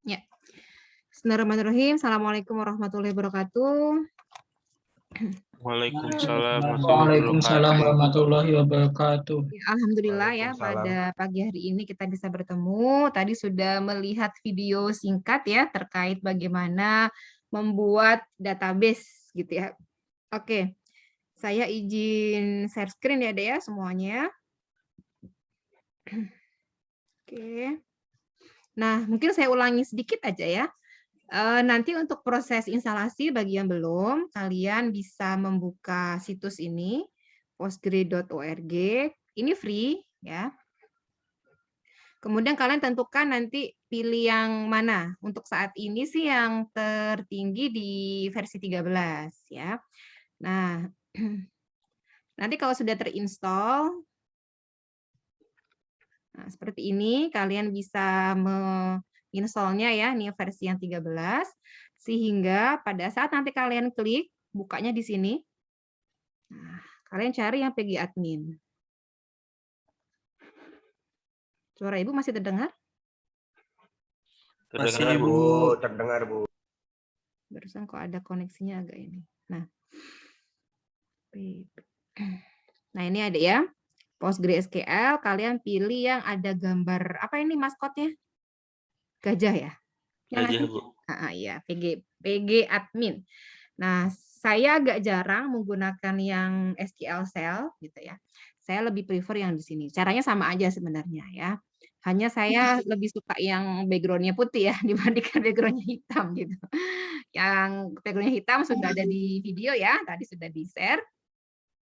Ya. Bismillahirrahmanirrahim. Assalamualaikum warahmatullahi wabarakatuh. Waalaikumsalam warahmatullahi Waalaikumsalam wabarakatuh. warahmatullahi wabarakatuh. Ya, alhamdulillah ya Waalaikumsalam. pada pagi hari ini kita bisa bertemu. Tadi sudah melihat video singkat ya terkait bagaimana membuat database gitu ya. Oke. Saya izin share screen ya, Dek ya semuanya. Oke. Nah, mungkin saya ulangi sedikit aja ya. Nanti untuk proses instalasi bagi yang belum, kalian bisa membuka situs ini, postgre.org. Ini free ya. Kemudian kalian tentukan nanti pilih yang mana. Untuk saat ini sih yang tertinggi di versi 13 ya. Nah, nanti kalau sudah terinstall, nah, seperti ini kalian bisa menginstallnya ya, ini versi yang 13, sehingga pada saat nanti kalian klik, bukanya di sini, nah, kalian cari yang PG admin. Suara Ibu masih terdengar? Terdengar, Masih, Bu. Bu, terdengar, Bu. Barusan kok ada koneksinya agak ini. Nah, nah ini ada ya, PostgreSQL, kalian pilih yang ada gambar, apa ini maskotnya? Gajah ya? Gajah, Bu. Iya, PG admin. Nah, saya agak jarang menggunakan yang SQL Cell gitu ya. Saya lebih prefer yang di sini. Caranya sama aja sebenarnya ya. Hanya saya lebih suka yang background-nya putih ya dibandingkan background-nya hitam gitu. Yang background-nya hitam sudah ada di video ya, tadi sudah di-share.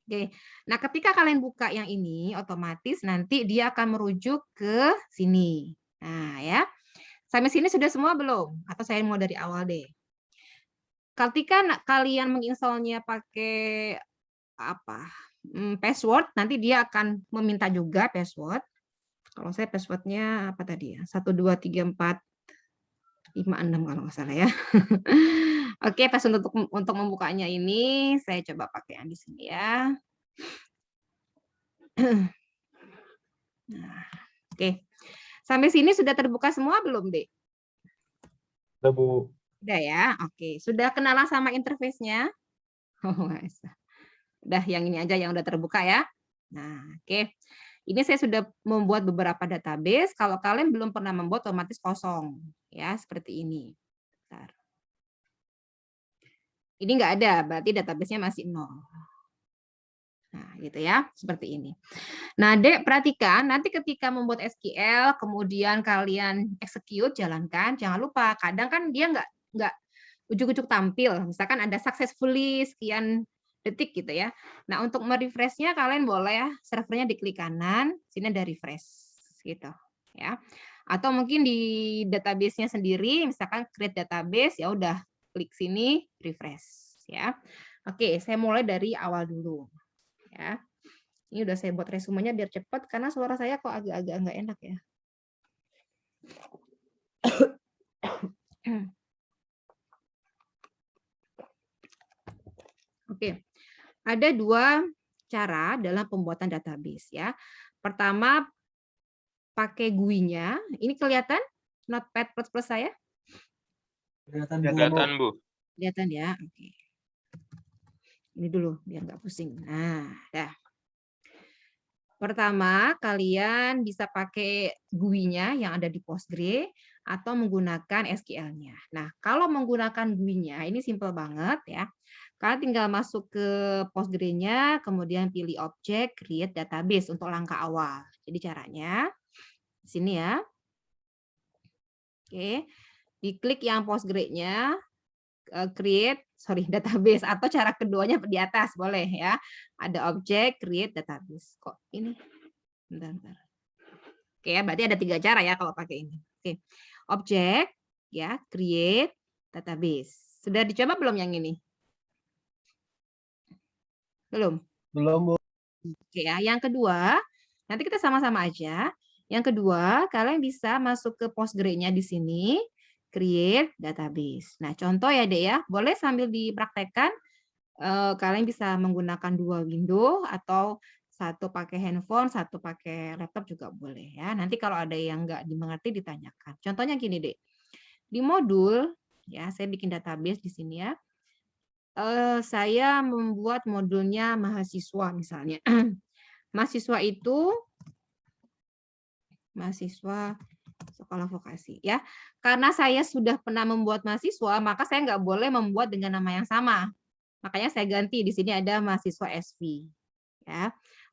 Oke. Nah, ketika kalian buka yang ini, otomatis nanti dia akan merujuk ke sini. Nah, ya. Sampai sini sudah semua belum? Atau saya mau dari awal deh? Ketika kalian menginstallnya pakai apa password, nanti dia akan meminta juga password. Kalau saya passwordnya apa tadi ya? 1, 2, 3, 4, 5, 6 kalau nggak salah ya. Oke, pas untuk membukanya ini saya coba pakai yang di sini ya. Nah, oke. Sampai sini sudah terbuka semua belum, Dek? Udah, Bu. Udah ya, oke. Sudah kenalan sama interface-nya? Oh, udah yang ini aja yang udah terbuka ya. Nah, oke. Ini saya sudah membuat beberapa database. Kalau kalian belum pernah membuat, otomatis kosong. Ya, seperti ini. Bentar. Ini nggak ada, berarti database-nya masih 0. Nah, gitu ya, seperti ini. Nah, Dek, perhatikan, nanti ketika membuat SQL, kemudian kalian execute, jalankan, jangan lupa, kadang kan dia nggak ujuk-ujuk tampil. Misalkan ada successfully sekian detik gitu ya. Nah, untuk merefresh-nya kalian boleh ya, servernya diklik kanan, sini ada refresh gitu ya. Atau mungkin di database-nya sendiri, misalkan create database, ya udah klik sini refresh ya. Oke, saya mulai dari awal dulu ya. Ini udah saya buat resumenya biar cepat karena suara saya kok agak-agak nggak enak ya. Oke, ada 2 cara dalam pembuatan database ya. Pertama, pakai GUI-nya. Ini kelihatan Notepad++ saya? Kelihatan, Bu. Kelihatan ya, oke. Ini dulu biar nggak pusing. Nah, dah. Pertama, kalian bisa pakai GUI-nya yang ada di Postgre atau menggunakan SQL-nya. Nah, kalau menggunakan GUI-nya, ini simple banget ya. Kalian tinggal masuk ke Postgre-nya, kemudian pilih objek, create database untuk langkah awal. Jadi caranya, di sini ya. Oke, diklik yang Postgre-nya, create database, atau cara keduanya di atas boleh ya. Ada objek, create database. Kok ini? Bentar. Oke, berarti ada 3 cara ya kalau pakai ini. Oke, objek ya, create database. Sudah dicoba belum yang ini? Belum? Belum, Bu. Oke ya, yang kedua, nanti kita sama-sama aja. Yang kedua, kalian bisa masuk ke Postgre-nya di sini, create database. Nah, contoh ya, Dek ya, boleh sambil dipraktekkan. Kalian bisa menggunakan 2 window atau satu pakai handphone, satu pakai laptop juga boleh ya. Nanti kalau ada yang nggak dimengerti ditanyakan. Contohnya gini, Dek. Di modul, ya saya bikin database di sini ya. Saya membuat modulnya mahasiswa misalnya. Mahasiswa itu mahasiswa sekolah vokasi ya. Karena saya sudah pernah membuat mahasiswa, maka saya nggak boleh membuat dengan nama yang sama. Makanya saya ganti di sini ada mahasiswa SV ya.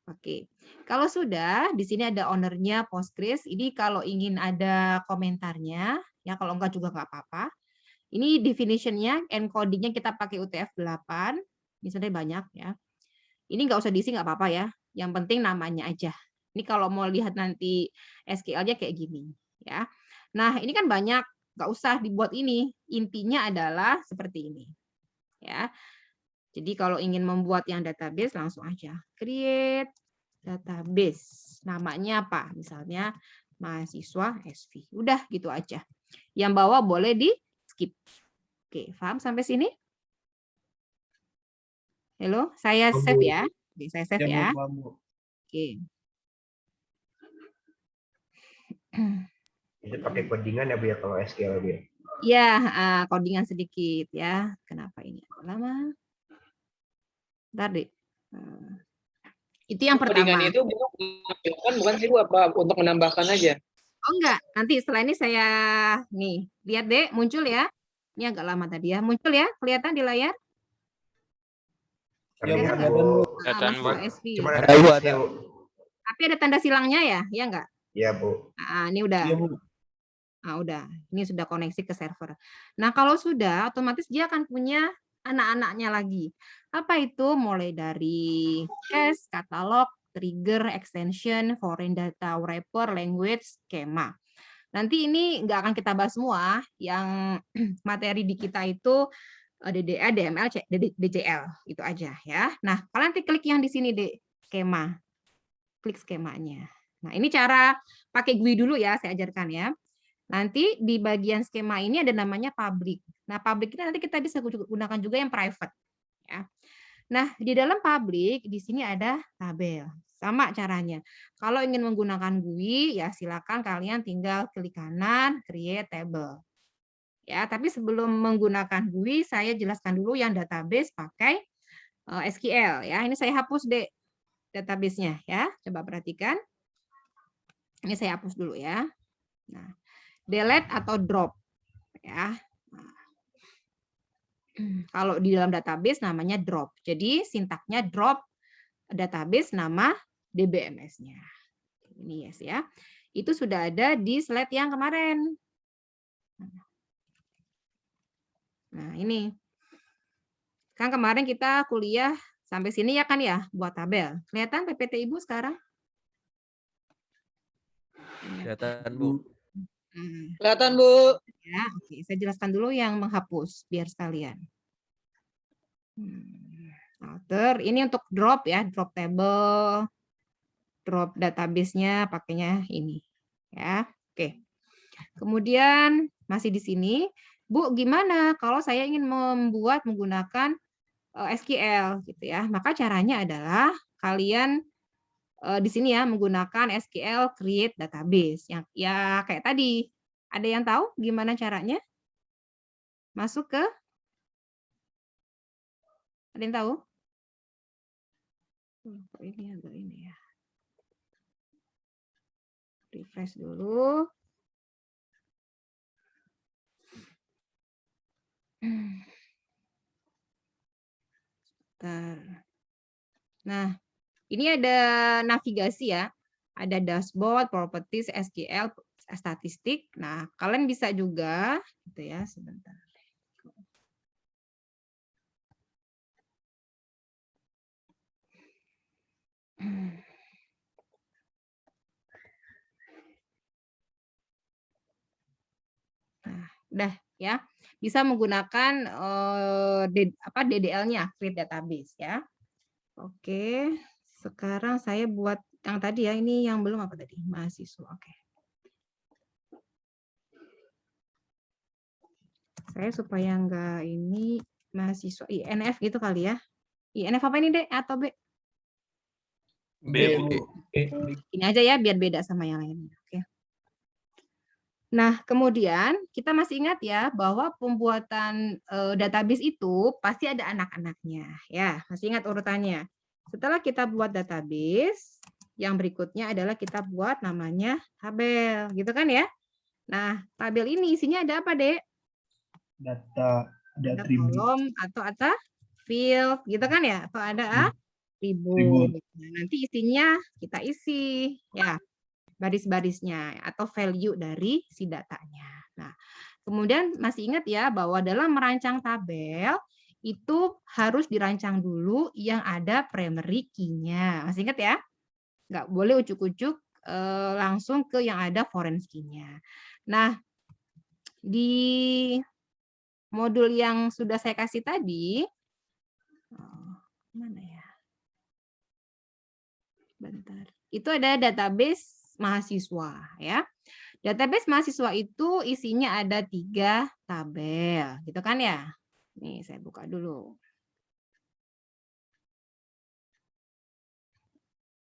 Oke. Kalau sudah di sini ada ownernya Postgres. Ini kalau ingin ada komentarnya ya, kalau enggak juga nggak apa-apa. Ini definition-nya, encoding-nya kita pakai UTF-8. Misalnya banyak ya. Ini nggak usah diisi nggak apa-apa ya. Yang penting namanya aja. Ini kalau mau lihat nanti SQL-nya kayak gini ya. Nah, ini kan banyak, nggak usah dibuat ini. Intinya adalah seperti ini. Ya. Jadi kalau ingin membuat yang database langsung aja create database. Namanya apa? Misalnya mahasiswa SV. Udah gitu aja. Yang bawah boleh di skip. Oke, paham sampai sini? Halo, saya save ya. Oke, saya save ya. Oke. Itu pakai codingan ya Bu ya kalau SQL Bu ya? Ya, codingan sedikit ya. Kenapa ini lama? Bentar deh. Itu yang pertama. Codingan itu bukan sih Bu, apa untuk menambahkan aja? Oh enggak, nanti setelah ini saya nih, lihat deh muncul ya. Ini agak lama tadi ya. Muncul ya, kelihatan di layar? Terlihat Kelihatan Bu. Kelihatan, Bu. SV. Cuma ada Ada, Bu, X-nya, Bu. Tapi ada tanda silangnya ya, ya enggak? Iya Bu. Ini udah. Iya, Bu. Udah. Ini sudah koneksi ke server. Nah, kalau sudah, otomatis dia akan punya anak-anaknya lagi. Apa itu? Mulai dari cache, katalog, trigger, extension, foreign data wrapper, language, schema. Nanti ini nggak akan kita bahas semua. Yang materi di kita itu DDA, DML, DJL. Itu aja ya. Nah, kalian nanti klik yang di sini deh, skema. Klik skemanya. Nah, ini cara pakai GUI dulu ya, saya ajarkan ya. Nanti di bagian skema ini ada namanya public. Nah, public ini nanti kita bisa gunakan juga yang private. Ya. Nah, di dalam public, di sini ada tabel. Sama caranya. Kalau ingin menggunakan GUI, ya silakan kalian tinggal klik kanan, create table. Ya, tapi sebelum menggunakan GUI, saya jelaskan dulu yang database pakai SQL. Ya, ini saya hapus deh database-nya. Ya, coba perhatikan. Ini saya hapus dulu ya. Nah, delete atau drop ya. Kalau di dalam database namanya drop. Jadi sintaknya drop database nama DBMS-nya. Ini yes ya. Itu sudah ada di slide yang kemarin. Nah, ini. Kan kemarin kita kuliah sampai sini ya kan ya, buat tabel. Kelihatan PPT Ibu sekarang? Kelihatan, Bu. Kelihatan, Bu. Ya, oke. Saya jelaskan dulu yang menghapus biar sekalian. Filter, ini untuk drop ya, drop table, drop database-nya pakainya ini. Ya, oke. Kemudian masih di sini, Bu, gimana kalau saya ingin membuat menggunakan SQL gitu ya? Maka caranya adalah kalian di sini ya menggunakan SQL create database yang ya kayak tadi. Ada yang tahu gimana caranya? Masuk ke? Ada yang tahu? Ini agak ini ya. Refresh dulu. Nah, ini ada navigasi ya. Ada dashboard, properties, SQL, statistik. Nah, kalian bisa juga gitu ya, sebentar. Nah, udah ya. Bisa menggunakan DDL-nya, create database ya. Oke, sekarang saya buat yang tadi ya, ini yang belum apa tadi? Mahasiswa. Oke. Saya supaya enggak ini mahasiswa INF gitu kali ya. INF apa ini, Dek? Atau B? B, Bu. Ini aja ya biar beda sama yang lain. Oke. Nah, kemudian kita masih ingat ya bahwa pembuatan database itu pasti ada anak-anaknya. Ya, masih ingat urutannya. Setelah kita buat database, yang berikutnya adalah kita buat namanya tabel, gitu kan ya? Nah, tabel ini isinya ada apa, Dek? Data, ada Ada atribut. kolom atau field, gitu kan ya? Atau ada Atribut. atribut. Nah, nanti isinya kita isi, ya. Baris-barisnya atau value dari si datanya. Nah, kemudian masih ingat ya bahwa dalam merancang tabel itu harus dirancang dulu yang ada primary key-nya. Masih ingat ya? Nggak boleh ucuk-ucuk langsung ke yang ada foreign key-nya. Nah, di modul yang sudah saya kasih tadi, mana ya? Bentar. Itu ada database mahasiswa ya. Database mahasiswa itu isinya ada 3 tabel, gitu kan ya? Nih saya buka dulu.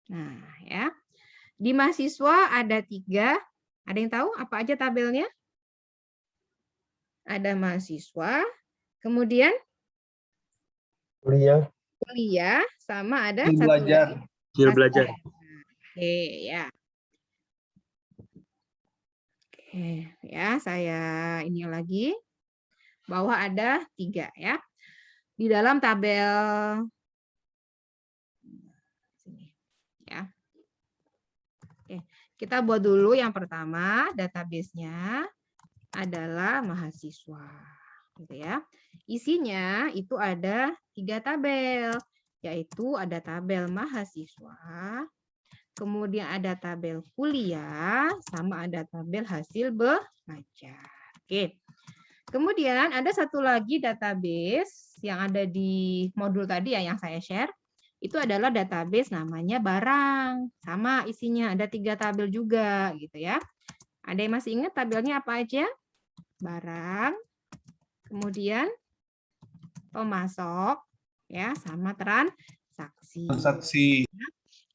Nah ya, di mahasiswa ada 3. Ada yang tahu apa aja tabelnya? Ada mahasiswa, kemudian kuliah, sama ada Skill satu belajar. lagi. Skill belajar. Oke ya. Oke, ya saya ini lagi bahwa ada 3 ya di dalam tabel sini ya. Oke, kita buat dulu yang pertama database-nya adalah mahasiswa, gitu ya. Isinya itu ada 3 tabel, yaitu ada tabel mahasiswa, kemudian ada tabel kuliah, sama ada tabel hasil belajar. Oke. Kemudian ada satu lagi database yang ada di modul tadi ya yang saya share. Itu adalah database namanya barang. Sama isinya ada 3 tabel juga gitu ya. Ada yang masih ingat tabelnya apa aja? Barang, kemudian pemasok, ya, sama transaksi. Transaksi.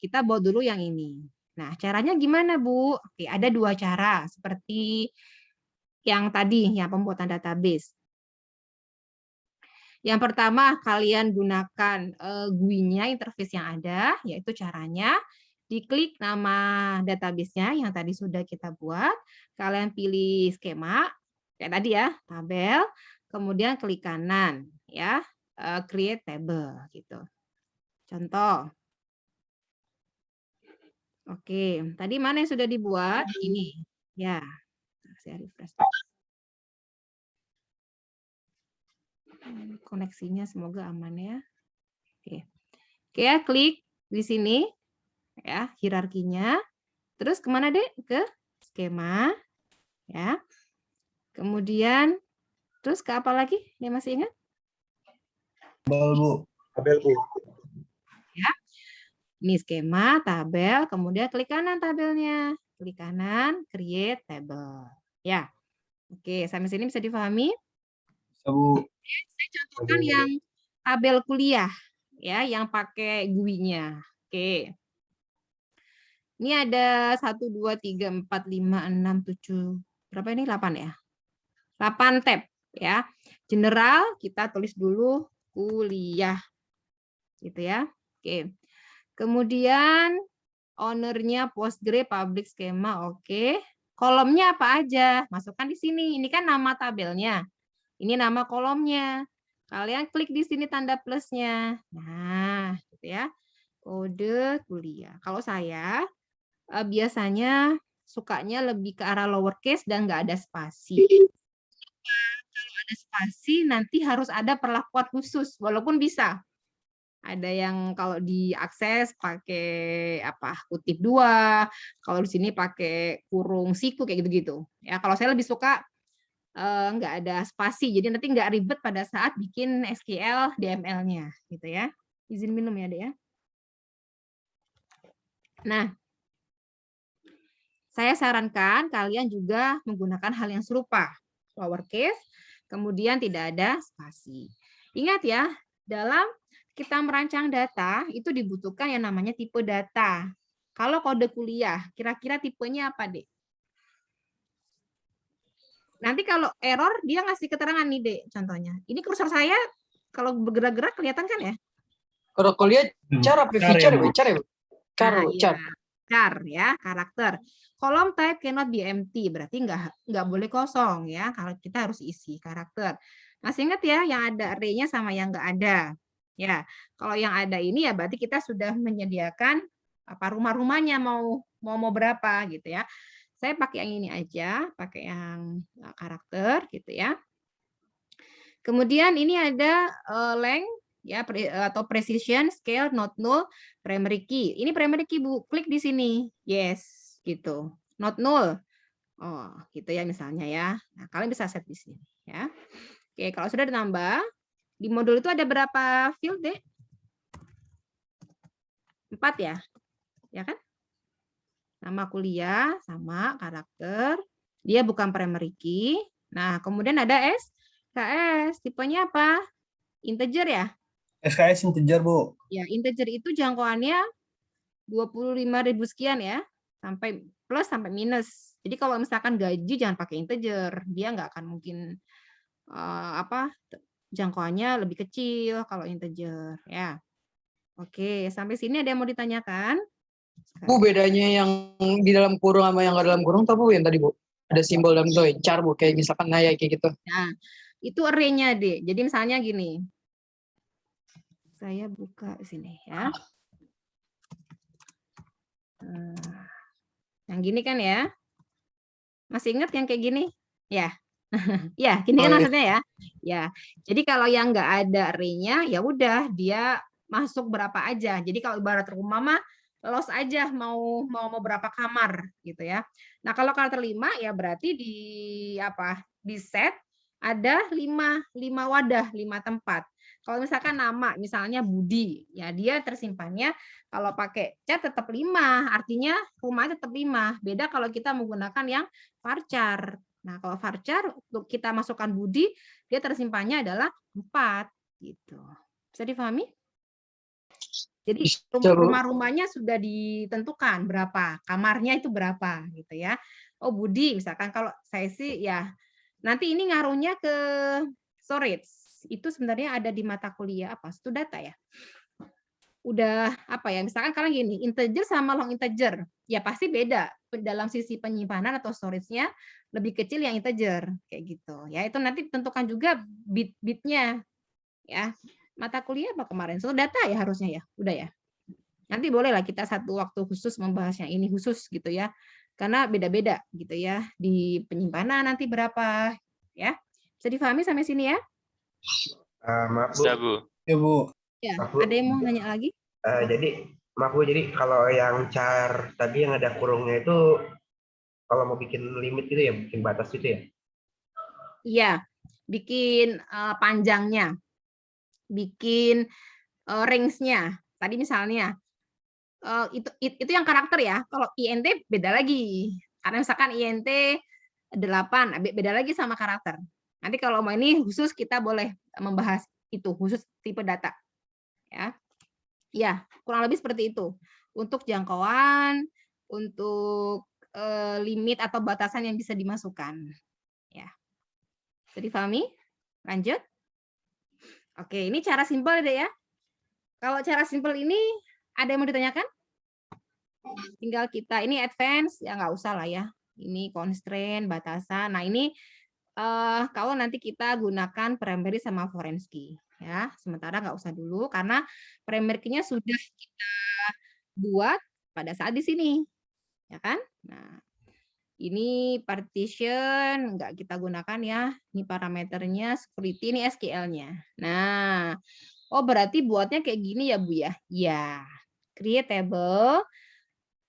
Kita buat dulu yang ini. Nah, caranya gimana, Bu? Oke, ada 2 cara seperti yang tadi, yang pembuatan database. Yang pertama, kalian gunakan GUI-nya, interface yang ada, yaitu caranya diklik nama database-nya yang tadi sudah kita buat, kalian pilih skema, kayak tadi ya, tabel, kemudian klik kanan, ya, create table, gitu. Contoh. Oke, tadi mana yang sudah dibuat? Ini, ya, saya refresh. Koneksinya semoga aman ya. Oke. Oke ya, klik di sini ya, hierarkinya. Terus kemana deh? Ke skema ya. Kemudian terus ke apa lagi? Yang masih ingat? Tabel, Bu. Tabel, Bu. Ya. Ini skema, tabel, kemudian klik kanan tabelnya. Klik kanan, create table. Ya. Oke, sampai sini bisa difahami? Bu. Saya contohkan yang tabel kuliah ya, yang pakai GUI-nya. Oke. Ini ada 1 2 3 4 5 6 7 berapa ini? 8 ya. 8 tab ya. General kita tulis dulu kuliah. Gitu ya. Oke. Kemudian owner-nya Postgre public schema, oke. Kolomnya apa aja? Masukkan di sini. Ini kan nama tabelnya. Ini nama kolomnya. Kalian klik di sini tanda plusnya. Nah, gitu ya. Kode kuliah. Kalau saya biasanya sukanya lebih ke arah lowercase dan nggak ada spasi. Kalau ada spasi nanti harus ada perlakuan khusus, walaupun bisa. Ada yang kalau diakses pakai apa kutip 2, kalau di sini pakai kurung siku kayak gitu-gitu. Ya, kalau saya lebih suka nggak ada spasi, jadi nanti nggak ribet pada saat bikin SQL DML-nya, gitu ya. Izin minum ya, Dek ya. Nah, saya sarankan kalian juga menggunakan hal yang serupa, lowercase, kemudian tidak ada spasi. Ingat ya, dalam kita merancang data itu dibutuhkan yang namanya tipe data. Kalau kode kuliah, kira-kira tipenya apa, Dek? Nanti kalau error dia ngasih keterangan nih, Dek, contohnya. Ini kursor saya kalau bergerak-gerak kelihatan kan ya? Kalau kau lihat cara feature, Bu. cara ya, Bu. Nah, Char. iya. Char ya, karakter. Kolom type cannot be empty, berarti nggak boleh kosong ya. Kalau kita harus isi karakter. Masih ingat ya, yang ada array-nya sama yang nggak ada. Ya, kalau yang ada ini ya berarti kita sudah menyediakan apa rumah-rumahnya mau berapa gitu ya. Saya pakai yang ini aja, pakai yang karakter gitu ya. Kemudian ini ada length ya atau precision, scale, not null, primary key. Ini primary key Bu, klik di sini. Yes, gitu. Not null. Oh, gitu ya misalnya ya. Nah, kalian bisa set di sini ya. Oke, kalau sudah ditambah di modul itu ada berapa field, Dek? 4 ya. Ya kan? Nama kuliah sama karakter. Dia bukan primary key. Nah, kemudian ada SKS. Tipenya apa? Integer ya? SKS integer, Bu. Ya, integer itu jangkauannya 25.000 sekian ya. Sampai plus sampai minus. Jadi kalau misalkan gaji jangan pakai integer. Dia nggak akan mungkin jangkauannya lebih kecil kalau integer ya. Oke, sampai sini ada yang mau ditanyakan? Bu, bedanya yang di dalam kurung sama yang nggak dalam kurung tahu Bu yang tadi Bu? Ada simbol dalam itu, char Bu, kayak misalkan naya kayak gitu. Nah, itu array-nya, Dek. Jadi misalnya gini. Saya buka sini ya. Yang gini kan ya. Masih ingat yang kayak gini? Ya. Ya, gini kan maksudnya ya. Ya. Jadi kalau yang nggak ada array-nya, ya udah dia masuk berapa aja. Jadi kalau ibarat rumah mah los aja mau berapa kamar gitu ya. Nah, kalau karakter 5 ya berarti di set ada 5 wadah, 5 tempat. Kalau misalkan nama misalnya Budi, ya dia tersimpannya kalau pakai cat tetap 5, artinya rumahnya tetap 5. Beda kalau kita menggunakan yang varchar. Nah, kalau varchar untuk kita masukkan Budi, dia tersimpannya adalah 4 gitu. Bisa difahami? Jadi rumah-rumahnya sudah ditentukan berapa, kamarnya itu berapa gitu ya. Oh, Budi misalkan kalau saya sih ya nanti ini ngaruhnya ke storage. Itu sebenarnya ada di mata kuliah apa? Studata ya. Udah apa ya? Misalkan kalian gini, integer sama long integer. Ya pasti beda dalam sisi penyimpanan atau storage-nya lebih kecil yang integer kayak gitu. Ya itu nanti tentukan juga bit-bitnya ya. Mata kuliah apa kemarin? Data ya harusnya ya. Udah ya. Nanti bolehlah kita satu waktu khusus membahas yang ini khusus gitu ya. Karena beda-beda gitu ya. Di penyimpanan nanti berapa ya. Bisa difahami sampai sini ya? Maaf Bu. Bisa, Bu. Ya, Bu. Ya, Maaf, Bu. ada yang mau nanya lagi? Jadi maaf Bu, jadi kalau yang char tadi yang ada kurungnya itu kalau mau bikin limit itu ya, bikin batas itu ya? Iya, bikin panjangnya, bikin range-nya. Tadi misalnya itu yang karakter ya. Kalau INT beda lagi. Karena misalkan INT 8 beda lagi sama karakter. Nanti kalau mau ini khusus kita boleh membahas itu khusus tipe data. Ya. Ya, kurang lebih seperti itu. Untuk jangkauan, untuk limit atau batasan yang bisa dimasukkan. Ya. Bisa difahami? Lanjut. Oke, ini cara simpel deh ya. Kalau cara simpel ini ada yang mau ditanyakan? Tinggal kita ini advance ya nggak usah lah ya. Ini constraint, batasan. Nah ini kalau nanti kita gunakan primary sama foreign key ya. Sementara nggak usah dulu karena primary key-nya sudah kita buat pada saat di sini, ya kan? Nah ini partition nggak kita gunakan ya. Ini parameternya security, ini SQL-nya. Nah, oh berarti buatnya kayak gini ya Bu ya? Ya, create table.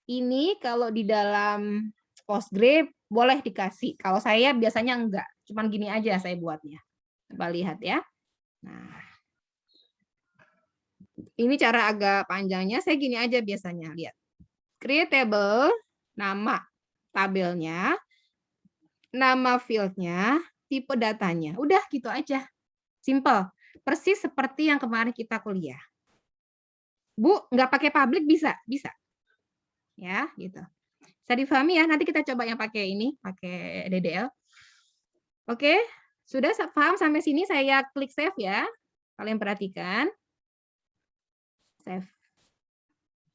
Ini kalau di dalam Postgre boleh dikasih. Kalau saya biasanya enggak, cuman gini aja saya buatnya. Coba lihat ya. Nah, ini cara agak panjangnya. Saya gini aja biasanya. Lihat, create table, nama tabelnya, nama fieldnya, tipe datanya. Udah gitu aja. Simple. Persis seperti yang kemarin kita kuliah. Bu, nggak pakai public bisa? Bisa. Ya, gitu. Bisa difahami ya. Nanti kita coba yang pakai ini, pakai DDL. Oke, sudah paham sampai sini saya klik save ya. Kalian perhatikan. Save.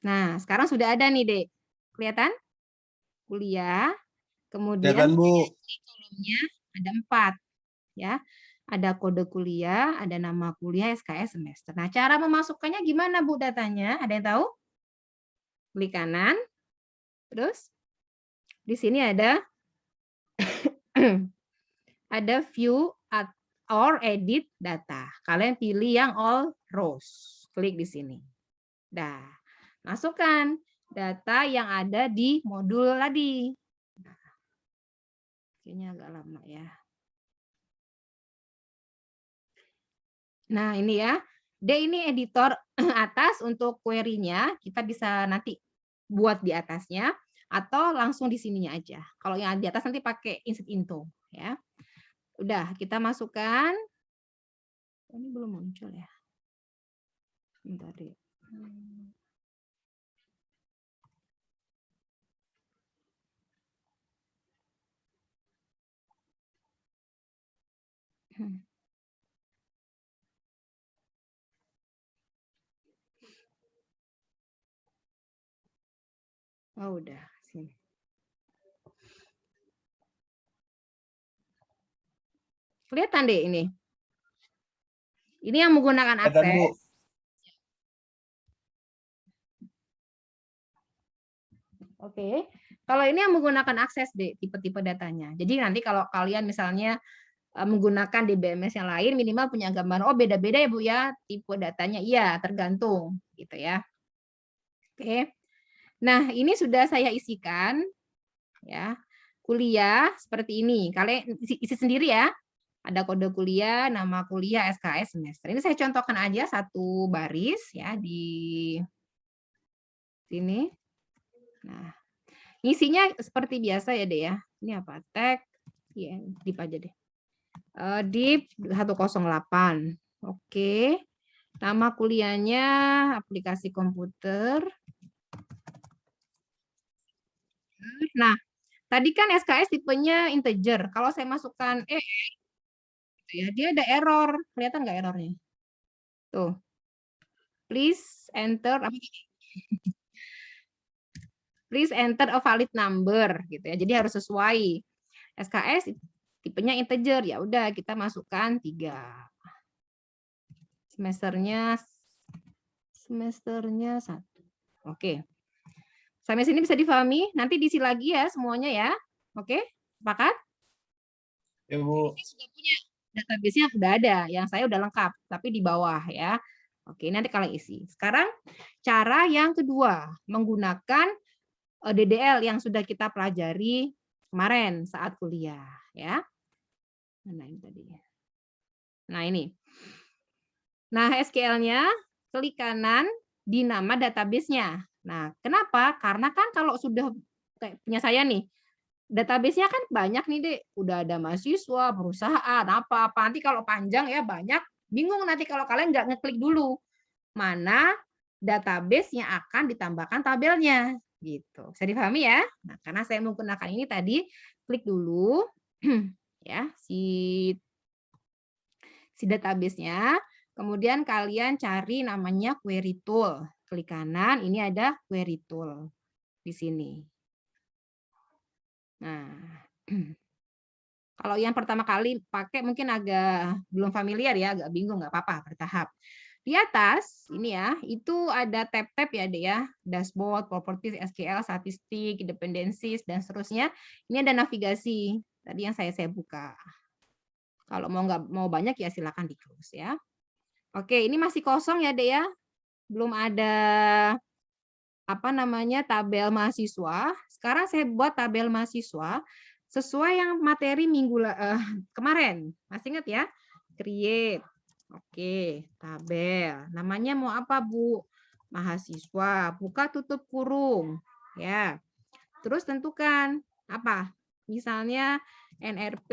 Nah, sekarang sudah ada nih, Dek. Kelihatan? Kuliah. Kemudian Kelihatan, Bu. kolomnya ada 4 ya. Ada kode kuliah, ada nama kuliah, SKS, semester. Nah, cara memasukkannya gimana, Bu, datanya? Ada yang tahu? Klik kanan. Terus di sini ada ada view or edit data. Kalian pilih yang all rows. Klik di sini. Dah, masukkan data yang ada di modul tadi. Kayaknya agak lama ya. Nah, ini ya. D ini editor atas untuk query-nya. Kita bisa nanti buat di atasnya atau langsung di sininya aja. Kalau yang di atas nanti pakai insert into ya. Udah, kita masukkan. Ini belum muncul ya. Bentar deh. Oh, udah. Sini. Kelihatan deh ini. Ini yang menggunakan Kelihatan, Bu. akses. Oke. Kalau ini yang menggunakan akses deh, tipe-tipe datanya. Jadi nanti kalau kalian misalnya menggunakan DBMS yang lain, minimal punya gambaran. Oh, beda-beda ya, Bu ya, tipe datanya. Iya, tergantung gitu ya. Oke. Nah, ini sudah saya isikan ya. Kuliah seperti ini. Kalian isi sendiri ya. Ada kode kuliah, nama kuliah, SKS, semester. Ini saya contohkan aja satu baris ya di sini. Nah, isinya seperti biasa ya deh ya. Ini apa? Tag, ya, div aja deh. Div 108. Oke. Nama kuliahnya aplikasi komputer. Nah, tadi kan SKS tipenya integer. Kalau saya masukkan ya, dia ada error. Kelihatan nggak errornya? Tuh. Please enter apa tadi? Please enter a valid number gitu ya. Jadi harus sesuai. SKS tipenya integer, ya udah kita masukkan 3. Semesternya 1. Oke. Sampai sini bisa difahami? Nanti diisi lagi ya semuanya ya. Oke? Sepakat? Ya, Bu. Saya sudah punya database-nya, sudah ada. Yang saya udah lengkap, tapi di bawah ya. Oke, nanti kalian isi. Sekarang cara yang kedua, menggunakan DDL yang sudah kita pelajari kemarin saat kuliah ya. Mana ini tadi? Nah, ini. Nah, SQL-nya klik kanan di nama database-nya. Nah, kenapa? Karena kan kalau sudah kayak punya saya nih, database-nya kan banyak nih, Dek. Udah ada mahasiswa, perusahaan, apa-apa. Nanti kalau panjang ya banyak, bingung nanti kalau kalian nggak ngeklik dulu mana database yang akan ditambahkan tabelnya. Gitu. Bisa dipahami ya? Nah, karena saya menggunakan ini tadi, klik dulu ya si database-nya. Kemudian kalian cari namanya query tool. Klik kanan, ini ada query tool di sini. Nah, kalau yang pertama kali pakai mungkin agak belum familiar ya, agak bingung, nggak apa-apa, bertahap. Di atas ini ya, itu ada tab-tab ya, Dek ya, dashboard, properties, SQL, statistik, dependencies dan seterusnya. Ini ada navigasi. Tadi yang saya buka. Kalau mau banyak ya silakan di-close ya. Oke, ini masih kosong ya, Dek ya. Belum ada apa namanya tabel mahasiswa. Sekarang saya buat tabel mahasiswa sesuai yang materi minggu kemarin. Masih ingat ya? Create. Oke, tabel. Namanya mau apa, Bu? Mahasiswa. Buka tutup kurung. Ya. Terus tentukan apa? Misalnya NRP,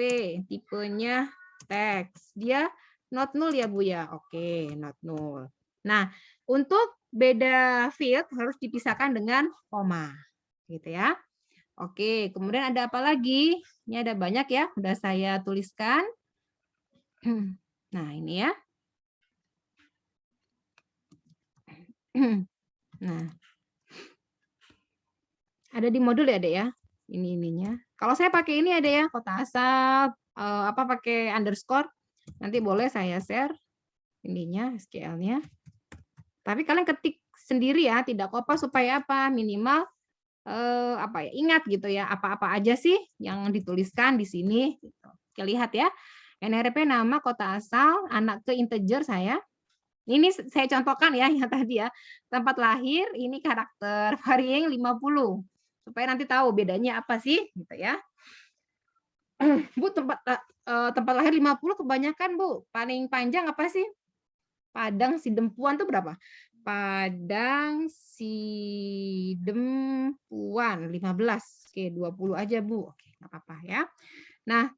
tipenya teks. Dia not null ya, Bu ya? Oke, not null. Nah, untuk beda field harus dipisahkan dengan koma. Gitu ya. Oke, kemudian ada apa lagi? Ini ada banyak ya, udah saya tuliskan. Nah, ini ya. Nah, ada di modul ya, Dek ya. Ininya. Kalau saya pakai ini ada ya, kota asal, apa pakai underscore. Nanti boleh saya share ininya, SQL-nya. Tapi kalian ketik sendiri ya, tidak copy supaya apa? Minimal apa ya? Ingat gitu ya, apa-apa aja sih yang dituliskan di sini gitu. Oke, lihat ya. NRP nama kota asal, anak ke integer saya. Ini saya contohkan ya yang tadi ya. Tempat lahir ini karakter varying 50. Supaya nanti tahu bedanya apa sih gitu ya. Bu, tempat lahir 50 kebanyakan, Bu. Paling panjang apa sih? Padang Sidempuan tuh berapa? Padang Sidempuan 15. Oke, 20 aja, Bu. Oke, enggak apa-apa ya. Nah,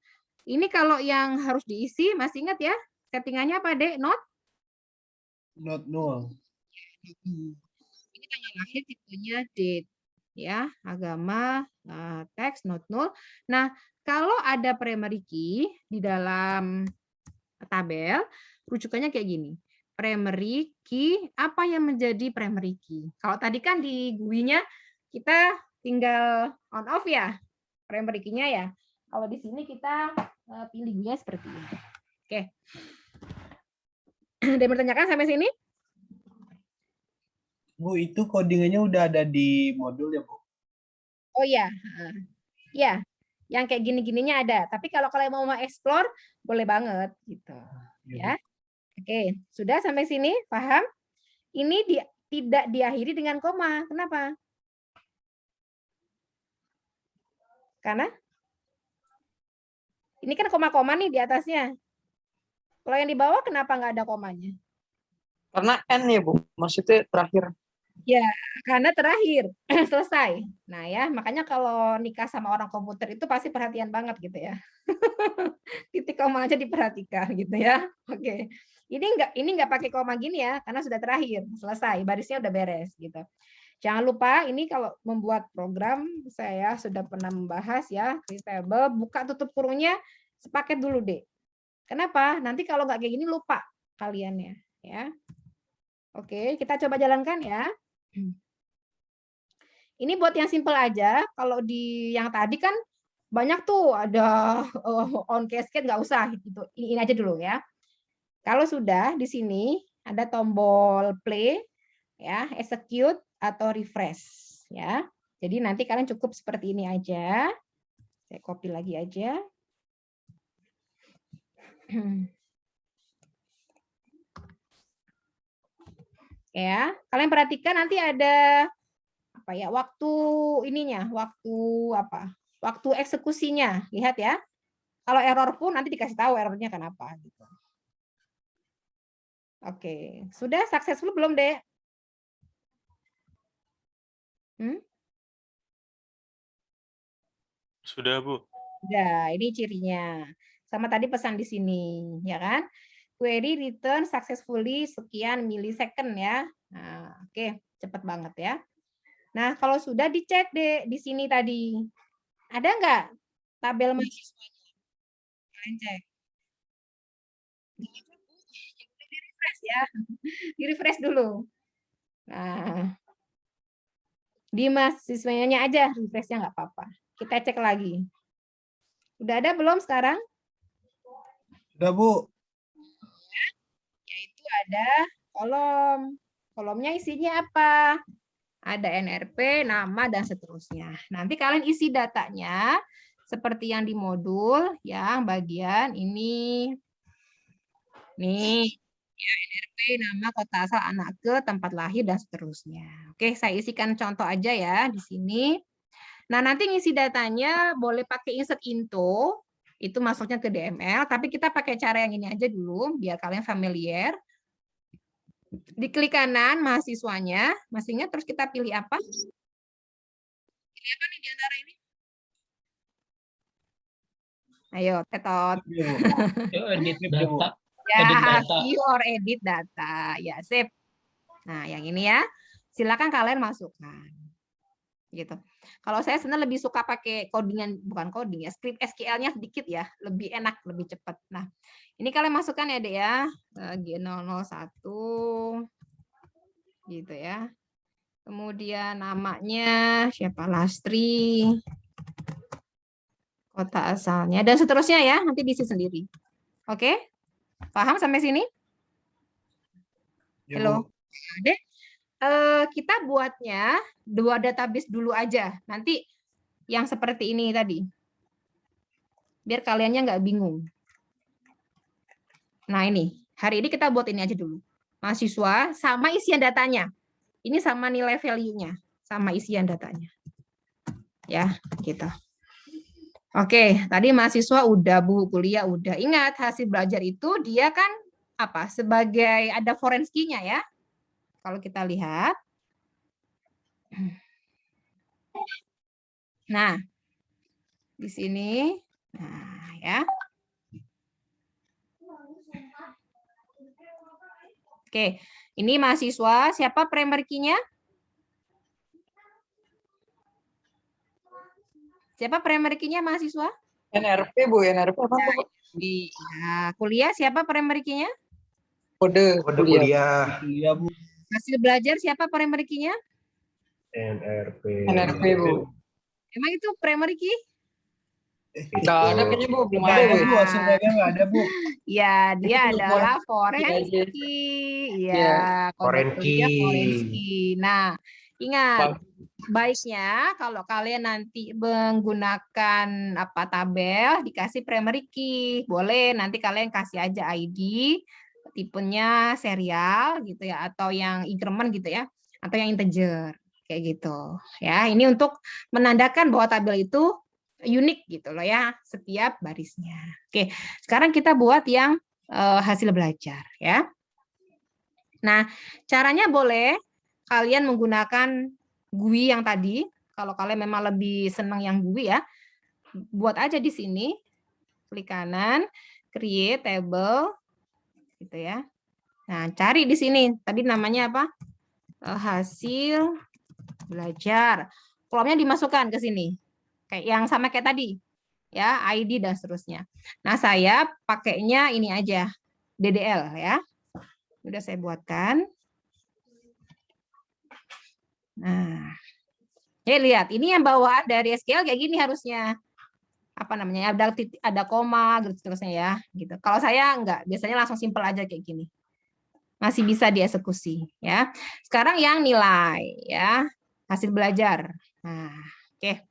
ini kalau yang harus diisi masih ingat ya? Settingannya apa, Dek? Not null. Ini tanggal lahir tipenya date ya, agama teks not null. Nah, kalau ada primary key di dalam tabel, rujukannya kayak gini. Primary key, apa yang menjadi primary key? Kalau tadi kan di GUI-nya kita tinggal on off ya, primary key-nya ya. Kalau di sini kita pilih GUI-nya seperti ini. Oke. Ada yang bertanyakan sampai sini? Bu, itu codingannya udah ada di modul ya, Bu? Oh iya. Ya, yang kayak gini-gininya ada. Tapi kalau kalian mau explore, boleh banget gitu. Ya. Oke, sudah sampai sini? Paham? Ini tidak diakhiri dengan koma. Kenapa? Karena ini kan koma-koma nih di atasnya. Kalau yang di bawah kenapa nggak ada komanya? Karena N ya, Bu. Maksudnya terakhir. Ya, karena terakhir selesai. Nah ya, makanya kalau nikah sama orang komputer itu pasti perhatian banget gitu ya. Titik koma aja diperhatikan gitu ya. Oke. Ini enggak pakai koma gini ya, karena sudah terakhir, selesai, barisnya udah beres gitu. Jangan lupa ini kalau membuat program saya sudah pernah membahas ya, table buka tutup kurungnya sepaket dulu deh. Kenapa? Nanti kalau nggak kayak gini lupa kaliannya ya. Oke, kita coba jalankan ya. Ini buat yang simple aja. Kalau di yang tadi kan banyak tuh ada on cascade nggak usah gitu. Ini aja dulu ya. Kalau sudah di sini ada tombol play ya, execute atau refresh ya. Jadi nanti kalian cukup seperti ini aja. Saya copy lagi aja. Ya, kalian perhatikan nanti ada apa ya, waktu ininya, waktu apa? Waktu eksekusinya. Lihat ya. Kalau error pun nanti dikasih tahu errornya kenapa gitu. Oke, sudah successful belum, Dek? Sudah, Bu. Sudah, ini cirinya. Sama tadi pesan di sini, ya kan? Query return successfully sekian milisecond ya. Nah, oke, cepat banget ya. Nah, kalau sudah dicek deh di sini tadi. Ada nggak tabel mahasiswanya? Kalian cek. Di refresh ya. Di refresh dulu. Nah, di mahasiswanya aja refreshnya nggak apa-apa. Kita cek lagi. Udah ada belum sekarang? Udah, Bu. Yaitu ada kolom. Kolomnya isinya apa? Ada NRP, nama, dan seterusnya. Nanti kalian isi datanya seperti yang di modul, yang bagian ini. Nih, ya, NRP, nama, kota asal, anak ke, tempat lahir, dan seterusnya. Oke, saya isikan contoh aja ya di sini. Nah, nanti ngisi datanya boleh pakai insert into, itu masuknya ke DML, tapi kita pakai cara yang ini aja dulu, biar kalian familiar. Di klik kanan mahasiswanya, masih ingat terus kita pilih apa? Pilih apa nih di antara ini? Ayo, tetot. Edit data. Ya, view or edit data. Ya, save. Nah, yang ini ya. Silakan kalian masukkan. gitu. Kalau saya sebenarnya lebih suka pakai codingan, bukan coding ya, script SQL-nya sedikit ya, lebih enak, lebih cepat. Nah, ini kalian masukkan ya, Dek ya, G001 gitu ya. Kemudian namanya siapa? Lastri, kota asalnya, dan seterusnya ya, nanti diisi sendiri. Oke? Paham sampai sini? Ya, Halo? Bu. Dek, kita buatnya 2 database dulu aja. Nanti yang seperti ini tadi. Biar kaliannya nggak bingung. Nah ini, hari ini kita buat ini aja dulu. Mahasiswa sama isian datanya. Ini sama nilai value-nya, sama isian datanya. Ya, gitu. Oke, tadi mahasiswa udah, Bu, kuliah udah. Ingat, hasil belajar itu dia kan apa? Sebagai ada forensinya ya. Kalau kita lihat. Nah, di sini. Nah, ya. Oke, ini mahasiswa. Siapa primary key-nya? Siapa primary key-nya mahasiswa? NRP Bu, NRP apa Bu? Nah, kuliah siapa primary key-nya? Kode Kode kuliah. kuliah. Iya, Bu. Hasil belajar siapa primary key-nya? NRP. NRP Bu. Emang itu primary key? Nggak ada kayaknya Bu, belum Nggak ada ada, Bu. Bu. Hasil belajar nggak ada, Bu. Ya, dia Itu adalah forensik forensik. Iya. Ya, kode Forensik. kuliah forensik. Nah, ingat, baiknya kalau kalian nanti menggunakan apa tabel dikasih primary key. Boleh nanti kalian kasih aja ID, tipenya serial gitu ya, atau yang increment gitu ya, atau yang integer kayak gitu. Ya, ini untuk menandakan bahwa tabel itu unik gitu loh ya, setiap barisnya. Oke, sekarang kita buat yang hasil belajar ya. Nah, caranya boleh kalian menggunakan GUI yang tadi. Kalau kalian memang lebih senang yang GUI ya, buat aja di sini. Klik kanan, create table gitu ya. Nah, cari di sini. Tadi namanya apa? Hasil belajar. Kolomnya dimasukkan ke sini. Kayak yang sama kayak tadi. Ya, ID dan seterusnya. Nah, saya pakainya ini aja. DDL ya. Udah saya buatkan. Nah, ya lihat, ini yang bawaan dari SQL kayak gini harusnya. Apa namanya? Ada koma gitu seterusnya ya, gitu. Kalau saya enggak, biasanya langsung simpel aja kayak gini. Masih bisa dieksekusi ya. Sekarang yang nilai ya, hasil belajar. Nah, oke.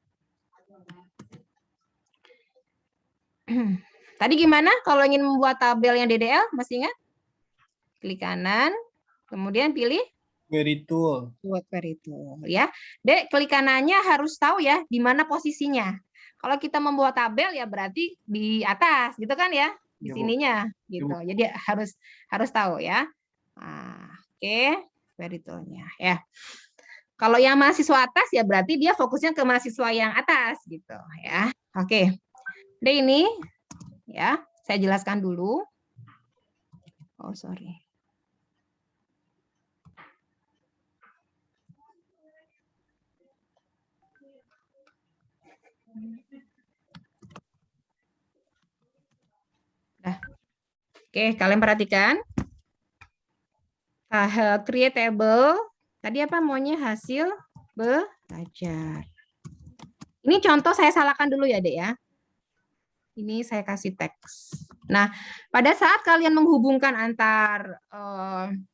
Tadi gimana kalau ingin membuat tabel yang DDL, masih ingat? Klik kanan, kemudian pilih Query tool. buat query tool ya. Dek, klik kanannya harus tahu ya di mana posisinya. Kalau kita membuat tabel ya berarti di atas gitu kan ya, di Ya, Bu. sininya gitu. Bu. Jadi harus tahu ya. Nah, oke, query tool-nya ya. Kalau yang mahasiswa atas ya berarti dia fokusnya ke mahasiswa yang atas gitu ya. Oke. Dek ini ya, saya jelaskan dulu. Oh, sorry. Nah, oke, kalian perhatikan. Create table. Tadi apa maunya hasil belajar. Ini contoh saya salahkan dulu ya, Dek ya. Ini saya kasih teks. Nah, pada saat kalian menghubungkan antar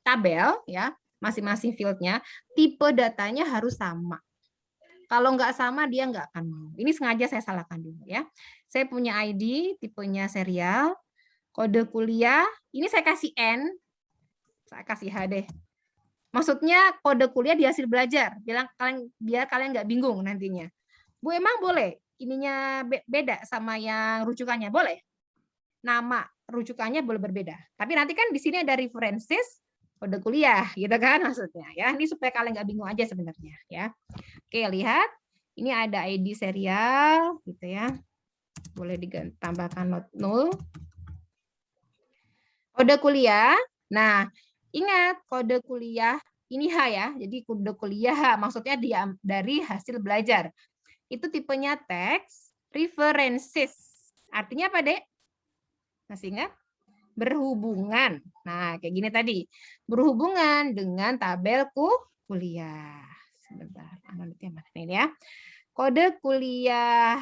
tabel ya, masing-masing fieldnya, tipe datanya harus sama. Kalau nggak sama, dia nggak akan mau. Ini sengaja saya salahkan dulu ya. Saya punya ID, tipenya serial, kode kuliah, ini saya kasih N, saya kasih H deh. Maksudnya kode kuliah di hasil belajar, biar kalian nggak bingung nantinya. Bu, emang boleh ininya beda sama yang rujukannya? Boleh. Nama rujukannya boleh berbeda. Tapi nanti kan di sini ada references kode kuliah, gitu kan maksudnya ya. Ini supaya kalian nggak bingung aja sebenarnya ya. Oke, lihat. Ini ada ID serial gitu ya. Boleh ditambahkan not null. Kode kuliah. Nah, ingat kode kuliah ini H ya. Jadi kode kuliah H maksudnya dia dari hasil belajar. Itu tipenya text references. Artinya apa, Dek? Masih ingat? Berhubungan. Nah, kayak gini tadi. Berhubungan dengan tabel kuliah. Sebentar, analitnya mana ini ya. Kode kuliah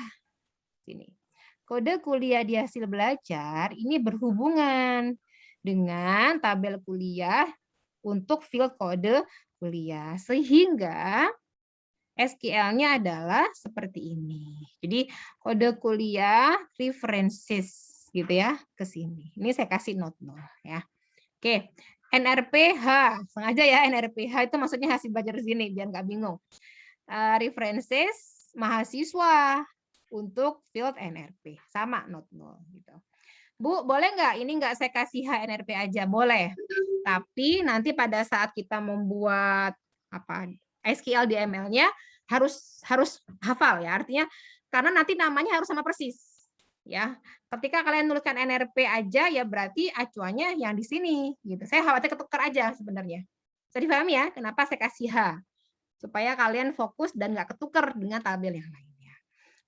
sini. Kode kuliah di hasil belajar ini berhubungan dengan tabel kuliah untuk field kode kuliah. Sehingga SQL-nya adalah seperti ini. Jadi kode kuliah references gitu ya ke sini. Ini saya kasih note 0 ya. Oke, NRPH. Sengaja ya NRPH itu maksudnya hasil belajar di sini biar nggak bingung. References mahasiswa untuk field NRP sama note 0 gitu. Bu, boleh nggak ini nggak saya kasih HNRP aja? Boleh. Tapi nanti pada saat kita membuat apa SQL di ML-nya harus hafal ya. Artinya karena nanti namanya harus sama persis. Ya. Ketika kalian nuliskan NRP aja ya berarti acuannya yang di sini gitu. Saya khawatir ketukar aja sebenarnya. Bisa dipahami ya kenapa saya kasih H? Supaya kalian fokus dan nggak ketukar dengan tabel yang lainnya.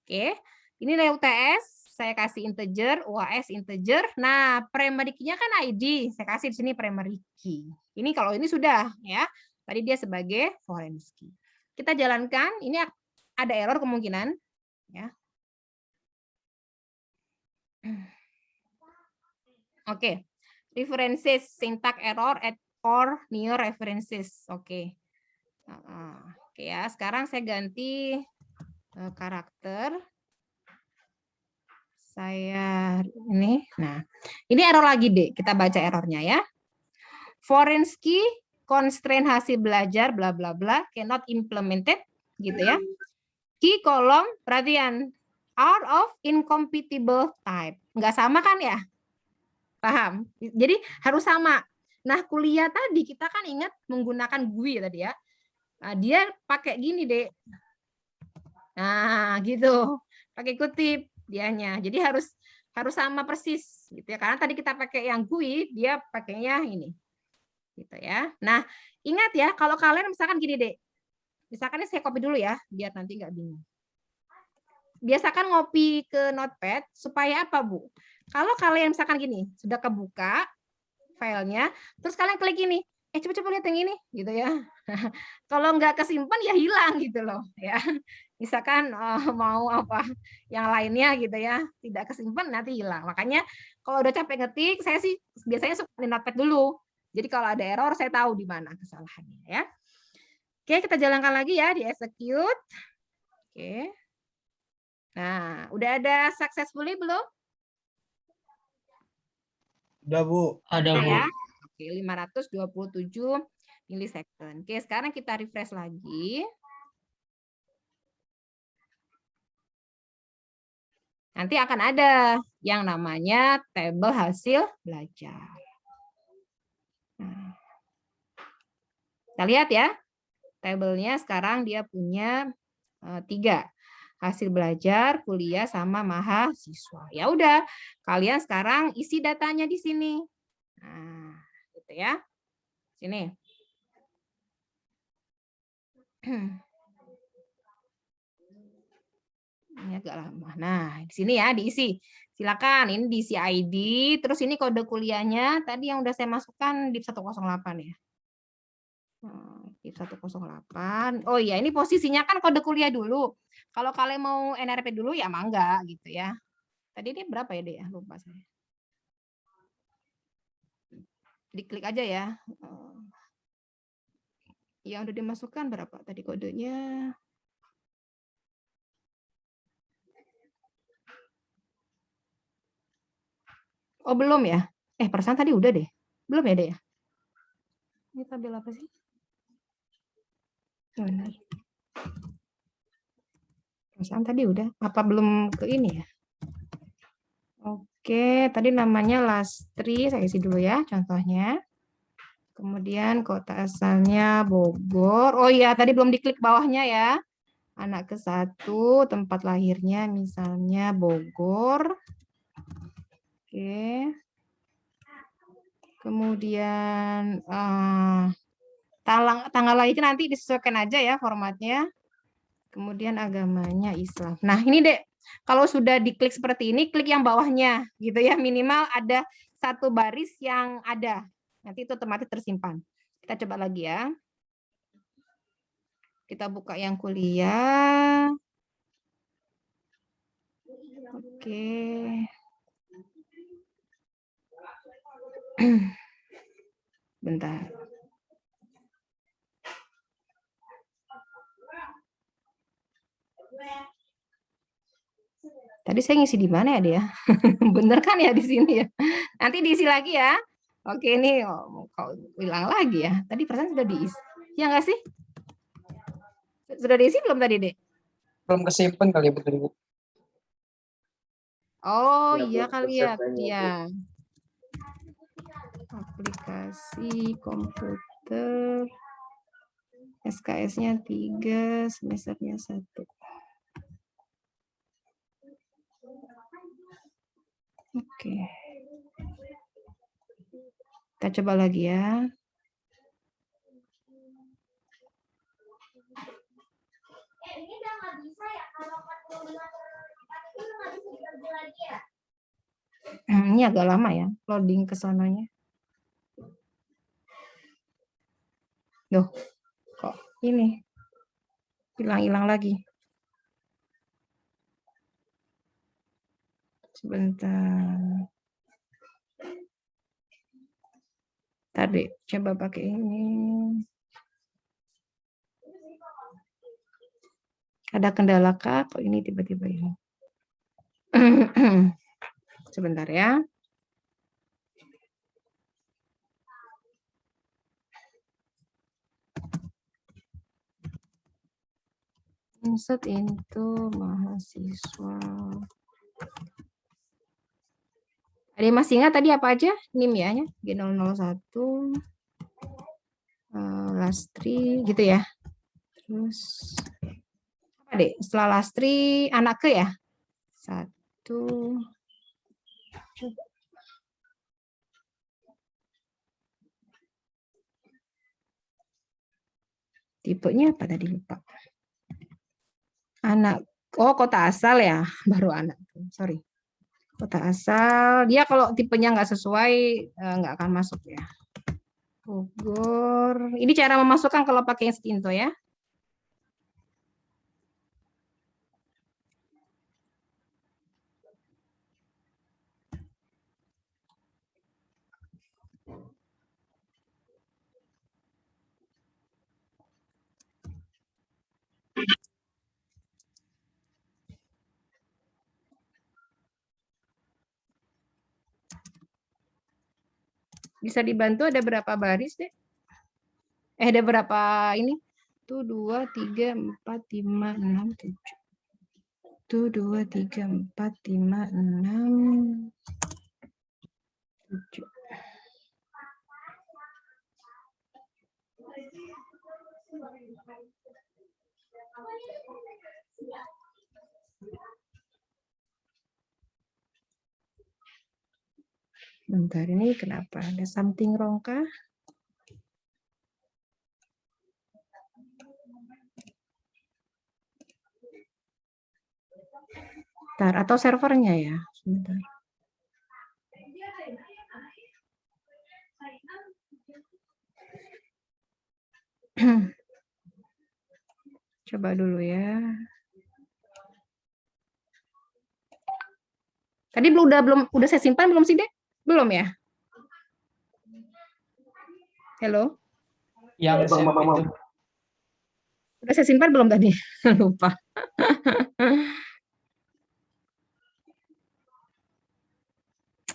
Oke, ini nilai UTS saya kasih integer, UAS integer. Nah, primary key-nya kan ID, saya kasih di sini primary key. Ini kalau ini sudah ya. Tadi dia sebagai foreign key. Kita jalankan, ini ada error kemungkinan ya. Oke. References syntax error at or near references. Oke. Oke ya, sekarang saya ganti karakter. Saya ini, nah ini error lagi deh, kita baca errornya ya. Foreign key constraint hasil belajar bla bla bla cannot implemented gitu ya. Key kolom perhatian out of incompatible type, nggak sama kan ya? Paham? Jadi harus sama. Nah kuliah tadi kita kan ingat menggunakan GUI tadi ya. Nah, dia pakai gini deh. Nah gitu, pakai kutip dianya. Jadi harus sama persis gitu ya. Karena tadi kita pakai yang GUI, dia pakainya ini. Gitu ya. Nah, ingat ya kalau kalian misalkan gini deh. Misalkan ini saya copy dulu ya, biar nanti nggak bingung. Biasakan ngopi ke Notepad supaya apa, Bu? Kalau kalian misalkan gini, sudah kebuka filenya, terus kalian klik ini, coba-coba lihat yang ini, gitu ya. Kalau nggak kesimpan ya hilang gitu loh, ya. Misalkan mau apa yang lainnya gitu ya, tidak kesimpan nanti hilang. Makanya kalau udah capek ngetik, saya sih biasanya suka di Notepad dulu. Jadi kalau ada error, saya tahu di mana kesalahannya ya. Oke, kita jalankan lagi ya di execute. Oke. Nah, udah ada successfully belum? Udah, Bu. Ada, Bu. Ya. Oke, 527 milisecond. Oke, sekarang kita refresh lagi. Nanti akan ada yang namanya tabel hasil belajar. Nah, kita lihat ya, tabelnya sekarang dia punya 3. Hasil belajar, kuliah, sama mahasiswa. Ya udah, kalian sekarang isi datanya di sini. Nah, gitu ya. Sini. Ini agak lama. Nah, di sini ya diisi. Silakan, ini diisi ID, terus ini kode kuliahnya tadi yang udah saya masukkan di 108 ya. Di 108. Oh iya, ini posisinya kan kode kuliah dulu. Kalau kalian mau NRP dulu ya mangga gitu ya. Tadi ini berapa ya, Dek ya? Lupa saya. Diklik aja ya. Yang udah dimasukkan berapa tadi kodenya? Oh, belum ya? Perasaan tadi udah deh. Belum ya, Dek ya? Ini tabel apa sih? Benar. Perasaan tadi udah. Apa belum ke ini ya? Oke, tadi namanya Lastri. Saya isi dulu ya contohnya. Kemudian kota asalnya Bogor. Oh iya, tadi belum diklik bawahnya ya. Anak ke-1, tempat lahirnya misalnya Bogor. Oke. Kemudian Tanggal lahirnya nanti disesuaikan aja ya formatnya. Kemudian agamanya Islam. Nah, ini Dek, kalau sudah diklik seperti ini, klik yang bawahnya gitu ya, minimal ada satu baris yang ada. Nanti itu otomatis tersimpan. Kita coba lagi ya. Kita buka yang kuliah. Oke. Bentar. Tadi saya ngisi di mana ya dia? Bener kan ya di sini ya? Nanti diisi lagi ya. Oke, ini kok hilang lagi ya. Tadi perasaan sudah diisi. Ya nggak sih? Sudah diisi belum tadi, Dek? Belum kesimpan kali ya, betul, Bu. Oh, Ya, Bu, iya kali ya. resepnya, Iya. Aplikasi komputer. SKS-nya 3, semesternya 1. Oke. Kita coba lagi ya. Ini udah nggak bisa ya, kalau 45 itu nggak bisa dikerja lagi ya? Ini agak lama ya, loading ke sananya. Loh, kok ini hilang-hilang lagi. Sebentar. Tadi coba pakai ini. Ada kendala kah? Kok ini tiba-tiba ini? Sebentar ya. Insert into mahasiswa. Ada yang masih ingat tadi apa aja? NIM ya, G001, Lastri, gitu ya. Terus, apa deh? Setelah Lastri, anak ke ya? 1. Coba. Tipenya apa tadi lupa? Anak, oh kota asal ya, baru anak. Sorry. Kota asal, dia kalau tipenya nggak sesuai, nggak akan masuk ya. Bogor. Ini cara memasukkan kalau pakai Instinto ya. Bisa dibantu ada berapa baris deh? Ada berapa ini? 1, 2, 3, 4, 5, 6, 7. 1, 2, 3, 4, 5, 6, 7. Bentar, ini kenapa? Ada something wrong kah? Bentar, atau servernya ya? Sebentar. Coba dulu ya. Tadi udah saya simpan belum sih, Dek? Belum ya? Halo? Yang itu. Udah saya simpan belum tadi? Lupa.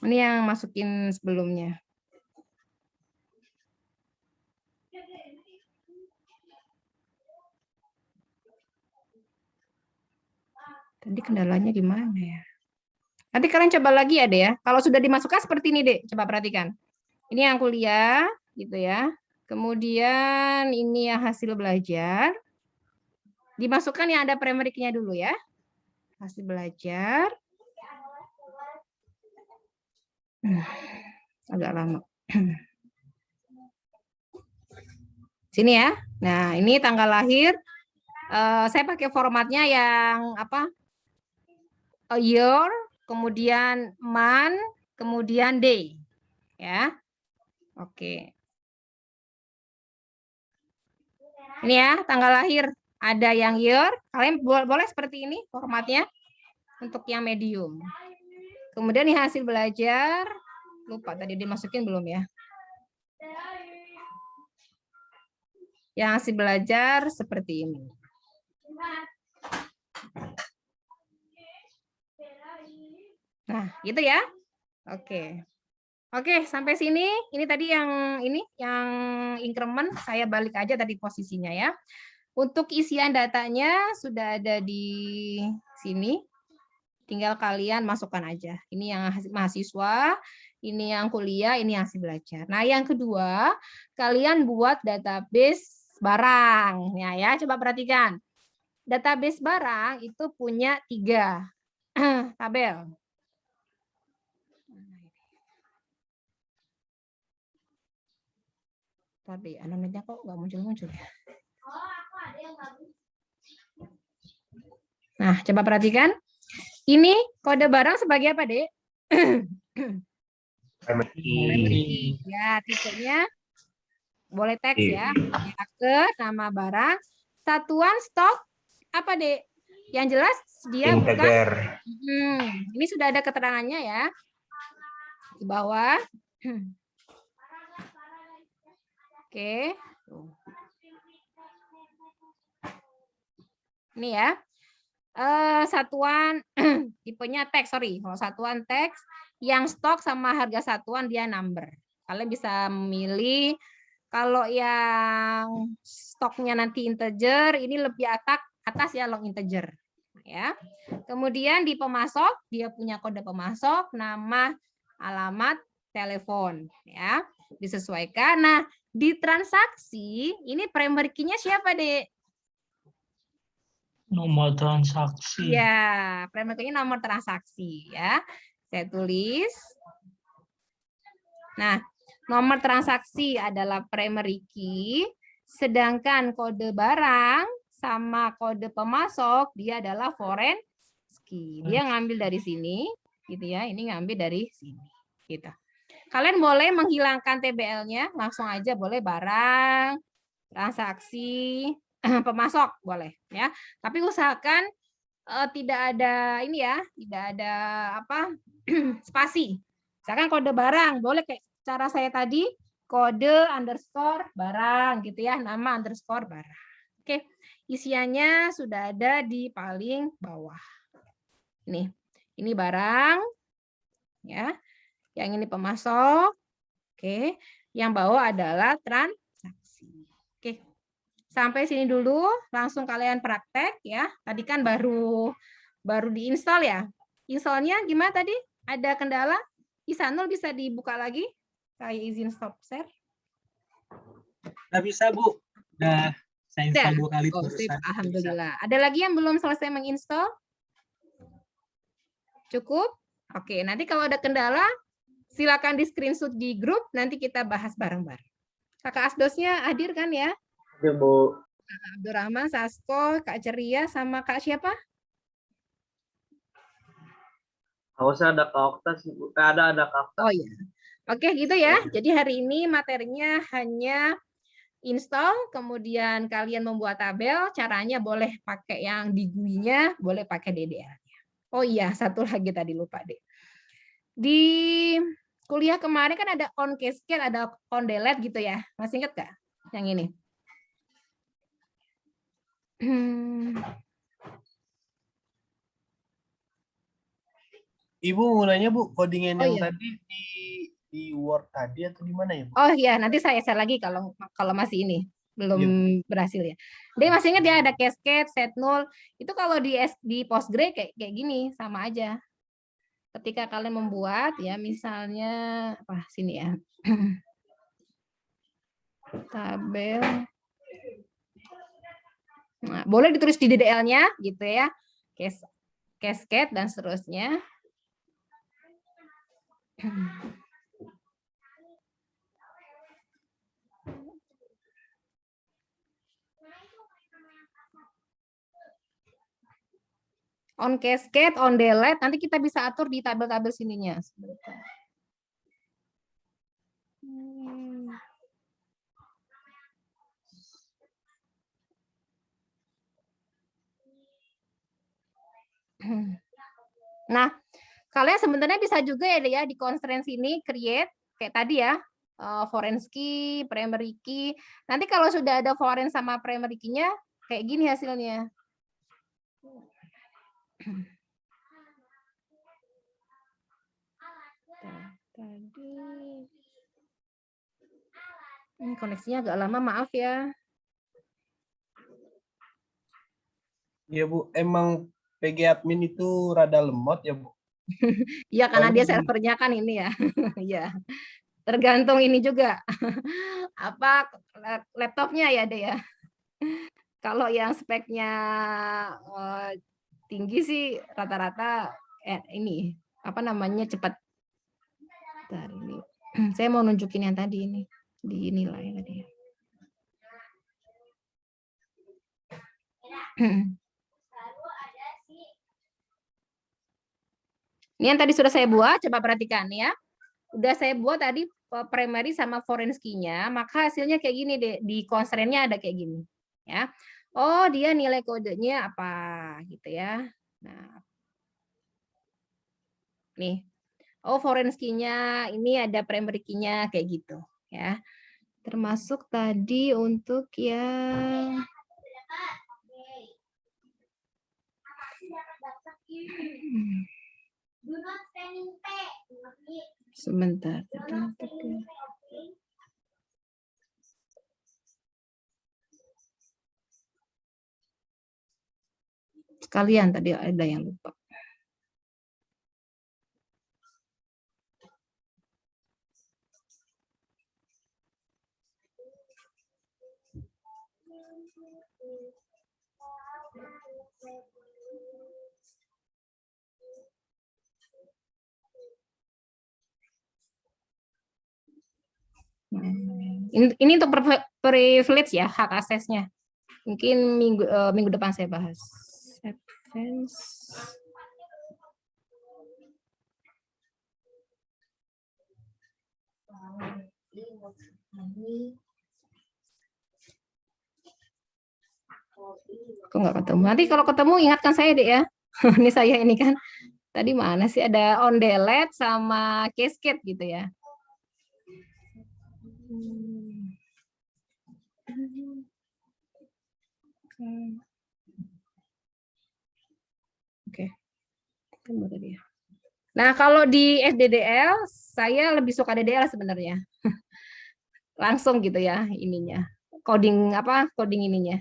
Ini yang masukin sebelumnya. Tadi kendalanya di mana ya? Nanti kalian coba lagi ya, Dek ya. Kalau sudah dimasukkan seperti ini, Dek. Coba perhatikan. Ini yang kuliah, gitu ya. Kemudian ini yang hasil belajar. Dimasukkan yang ada primeriknya dulu ya. Hasil belajar. Agak lama. Sini ya. Nah, ini tanggal lahir. Saya pakai formatnya yang apa? A year, kemudian month, kemudian day. Ya. Oke. Ini ya, tanggal lahir. Ada yang year. Kalian boleh seperti ini formatnya untuk yang medium. Kemudian ini hasil belajar. Lupa tadi dimasukin belum ya? Yang hasil belajar seperti ini. Nah, gitu ya. Oke. Oke, sampai sini. Ini tadi yang increment, saya balik aja tadi posisinya ya. Untuk isian datanya sudah ada di sini. Tinggal kalian masukkan aja. Ini yang mahasiswa, ini yang kuliah, ini yang hasil belajar. Nah, yang kedua, kalian buat database barang. Ya, coba perhatikan. Database barang itu punya 3 tabel. Tadi anamnya kok nggak muncul-muncul ya. Nah, coba perhatikan. Ini kode barang sebagai apa, Dek? Ya, tipenya boleh teks ya. Ke nama barang. Satuan stok apa, Dek? Yang jelas dia integer. bukan. Ini sudah ada keterangannya ya. Di bawah. Oke. Ini ya. Satuan tipenya teks, sorry. Kalau satuan teks yang stok sama harga satuan dia number. Kalian bisa memilih kalau yang stoknya nanti integer, ini lebih atas ya long integer. Ya. Kemudian di pemasok dia punya kode pemasok, nama, alamat, telepon ya. Disesuaikan. Nah, di transaksi ini primary key-nya siapa, Dek? Nomor transaksi. Ya, primary key-nya nomor transaksi ya. Saya tulis. Nah, nomor transaksi adalah primary key, sedangkan kode barang sama kode pemasok dia adalah foreign key. Dia ngambil dari sini, gitu ya. Ini ngambil dari sini, gitu. Kalian boleh menghilangkan TBL-nya, langsung aja boleh barang, transaksi, pemasok boleh ya. Tapi usahakan tidak ada ini ya, tidak ada apa spasi. Misalkan kode barang boleh kayak cara saya tadi, kode underscore barang gitu ya, nama underscore barang. Oke, isiannya sudah ada di paling bawah. Ini barang ya. Yang ini pemasok. Oke, yang bawah adalah transaksi. Oke. Sampai sini dulu, langsung kalian praktek ya. Tadi kan baru diinstal ya. Installnya gimana tadi? Ada kendala? Isanul bisa dibuka lagi? Saya izin stop share. Nggak bisa, Bu. Udah saya install 2 kali Oh, barusan. alhamdulillah. Ada lagi yang belum selesai menginstall? Cukup? Oke, nanti kalau ada kendala, silakan di screenshot di grup, nanti kita bahas bareng-bareng. Kakak Asdosnya hadir kan ya? Hadir, Bu. Kak Abdurrahman, Sasko, Kak Ceria, sama Kak siapa? Harusnya ada Kak Okta sih, Bu. Ada Kak Okta. Oh iya. Oke, gitu ya. Jadi hari ini materinya hanya install, kemudian kalian membuat tabel, caranya boleh pakai yang di GUI-nya, boleh pakai DDL-nya. Oh iya, satu lagi tadi lupa deh. Di kuliah kemarin kan ada on cascade, ada on delete gitu ya. Masih ingat nggak yang ini? Ibu mau nanya, Bu, codingan yang iya. tadi di Word tadi atau di mana ya, Bu? Oh iya, nanti saya share lagi kalau masih ini belum berhasil ya. Dia masih ingat ya ada cascade, set null. Itu kalau di Postgre kayak gini sama aja. Ketika kalian membuat ya misalnya apa sini ya. Tabel. Nah, boleh ditulis di DDL-nya gitu ya. Cascade dan seterusnya. On cascade, on delete, nanti kita bisa atur di tabel-tabel sininya. Sebentar. Nah, kalian sebenarnya bisa juga ya di constraint ini create kayak tadi ya, foreign key, primary key. Nanti kalau sudah ada foreign sama primary key-nya kayak gini hasilnya. Tadi ini koneksinya agak lama, maaf ya. Iya Bu, emang PG admin itu rada lemot ya Bu. Iya, karena dia Soalnya servernya kan ini ya. Iya. Tergantung ini juga. Apa laptopnya ya, deh ya. Kalau yang speknya tinggi sih rata-rata ini apa namanya cepat. Bentar, ini. Saya mau nunjukin yang tadi ini di nilai tadi ya. Ini yang tadi sudah saya buat, coba perhatikan ya. Udah saya buat tadi primary sama foreign key-nya, maka hasilnya kayak gini deh, di constraint-nya ada kayak gini. Ya. Oh, dia nilai kodenya apa gitu ya. Nah. Nih. Oh, foreign key-nya ini ada primary key-nya kayak gitu ya. Termasuk tadi untuk yang sebentar. Sekalian tadi ada yang lupa. Ini untuk privilege ya, hak aksesnya. Mungkin minggu depan saya bahas. Advance. Kok nggak ketemu? Nanti kalau ketemu ingatkan saya deh ya. Ini saya ini kan. Tadi mana sih ada on delete sama cascade gitu ya. Oke. Nah, kalau di SDDL saya lebih suka DDL sebenarnya. Langsung gitu ya ininya. Coding ininya.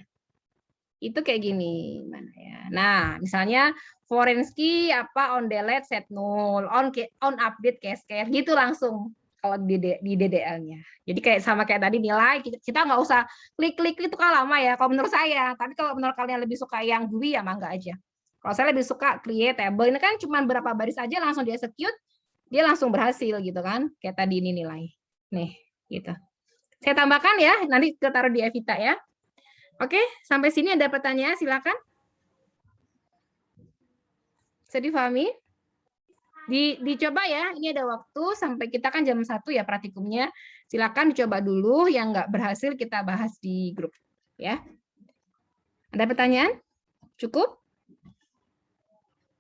Itu kayak gini mana ya. Nah, misalnya foreign key on delete set null, on update cascade gitu langsung kalau di DDL-nya. Jadi kayak sama kayak tadi nilai kita nggak usah klik-klik itu kan lama ya kalau menurut saya. Tapi kalau menurut kalian lebih suka yang GUI ya mangga aja. Kalau saya lebih suka create table ini kan cuma berapa baris aja langsung di execute, dia langsung berhasil gitu kan. Kayak tadi ini nilai. Nih, gitu. Saya tambahkan ya, nanti kita taruh di Evita ya. Oke, sampai sini ada pertanyaan, silakan. Bisa difahami? Dicoba ya, ini ada waktu sampai kita kan jam 1 ya praktikumnya. Silakan dicoba dulu, yang nggak berhasil kita bahas di grup. Ya. Ada pertanyaan? Cukup?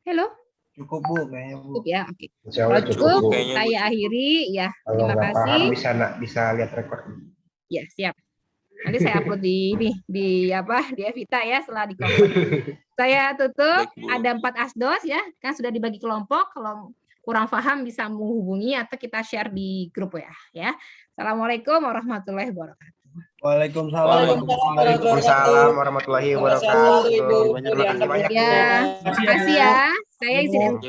Halo? Cukup Bu, kayaknya Bu. Cukup ya, oke. Insyaallah Kalau cukup, Bu. saya akhiri ya. Kalau Terima nggak kasih. paham bisa lihat rekor. Ya, siap. Nanti saya upload di Evita ya setelah di konfirmasi. Saya tutup. Baik, Bu. Ada 4 asdos ya, kan sudah dibagi kelompok. Kalau kurang paham bisa menghubungi atau kita share di grup ya. Assalamualaikum warahmatullahi wabarakatuh. Waalaikumsalam. Waalaikumsalam warahmatullahi wabarakatuh. Ibu. Terima kasih banyak. Ya, terima kasih ya. Saya izin